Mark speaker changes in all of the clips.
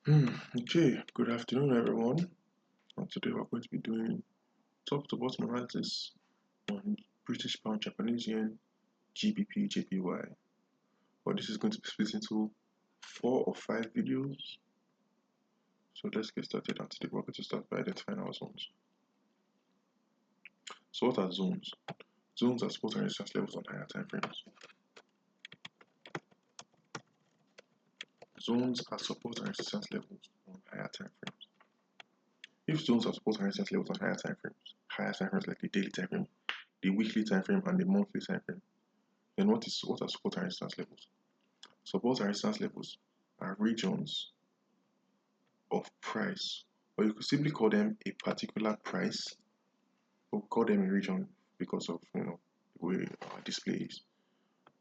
Speaker 1: Okay, good afternoon everyone. And today we're going to be doing top to bottom analysis on British pound Japanese yen GBPJPY. But this is going to be split into 4 or 5 videos. So let's get started. And today we're going to start by identifying our zones. So what are zones? Zones are support and resistance levels on higher time frames. Zones are support and resistance levels on higher time frames. If zones are support and resistance levels on higher time frames like the daily time frame, the weekly time frame, and the monthly time frame, then what are support and resistance levels? Support and resistance levels are regions of price, or you could simply call them a particular price, or call them a region because of the way our display is.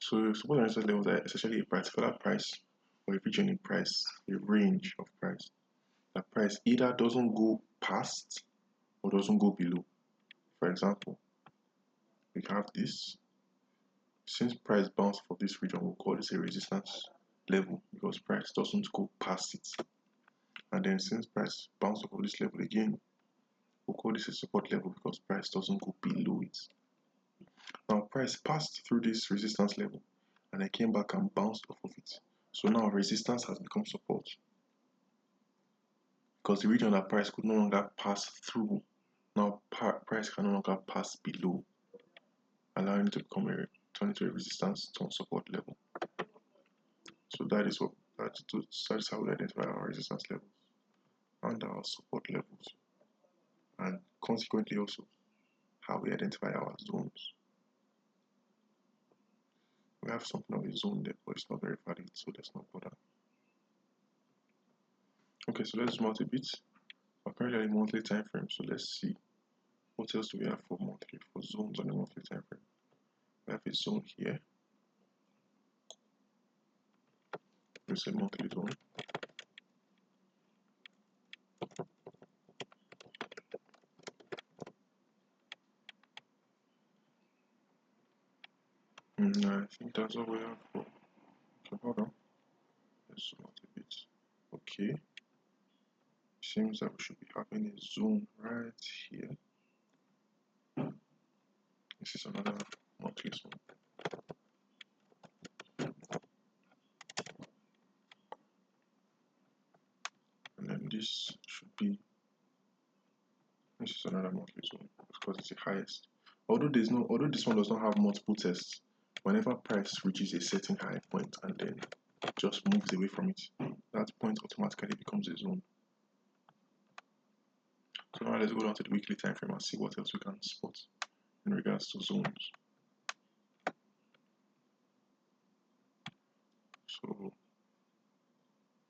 Speaker 1: So support and resistance levels are essentially a particular price or a region in price, a range of price. That price either doesn't go past or doesn't go below. For example, we have this. Since price bounced for this region, we'll call this a resistance level because price doesn't go past it. And then since price bounced off of this level again, we'll call this a support level because price doesn't go below it. Now price passed through this resistance level and I came back and bounced off of it. So now resistance has become support because the region that price could no longer pass through, now price can no longer pass below, allowing it to turn into a resistance to support level. So that is how we identify our resistance levels and our support levels, and consequently also how we identify our zones. We have something of a zone there, but it's not very valid, so let's not bother. Okay, so let's zoom out a bit. We're currently at a monthly time frame, so let's see what else do we have for zones on the monthly time frame. We have a zone here. It's a monthly zone. I think that's all we have for. Okay, hold on. Let's zoom out a bit. Okay. Seems that we should be having a zone right here. This is another monthly zone. And then this is another monthly zone because it's the highest. Although this one does not have multiple tests, whenever price reaches a certain high point and then just moves away from it, that point automatically becomes a zone. So now let's go down to the weekly time frame and see what else we can spot in regards to zones. So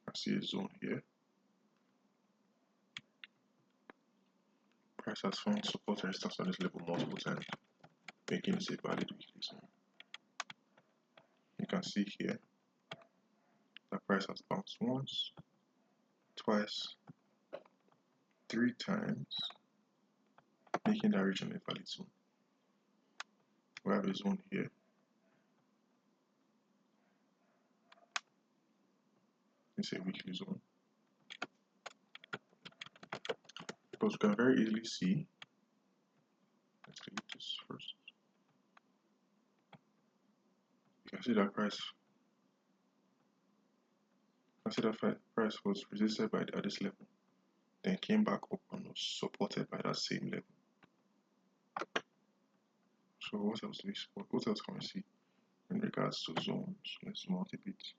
Speaker 1: I see a zone here. Price has found support and resistance on this level multiple times, making it a valid weekly zone. You can see here that price has bounced once, twice, 3 times, making that region a valid zone. We have a zone here. It's a weekly zone. Because we can very easily see, let's delete this first. You can see that price was resisted at this level, then came back up and was supported by that same level. So what else can we see in regards to zones? Let's zoom out a bit.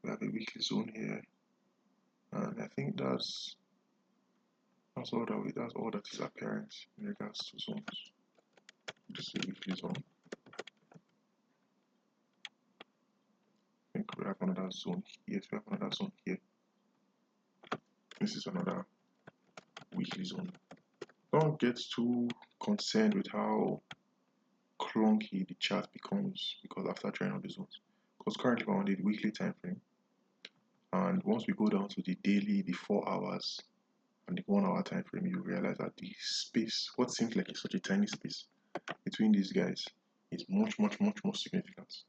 Speaker 1: We have a weekly zone here, and I think that's all that is apparent in regards to zones. This is a weekly zone. I think we have another zone here. We have another zone here. This is another weekly zone. Don't get too concerned with how clunky the chart becomes because after trying out the zones. Because currently we're on the weekly time frame, and once we go down to the daily, the 4 hours, and the 1 hour time frame, you realize that the space, what seems like such a tiny space between these guys, is much more significant.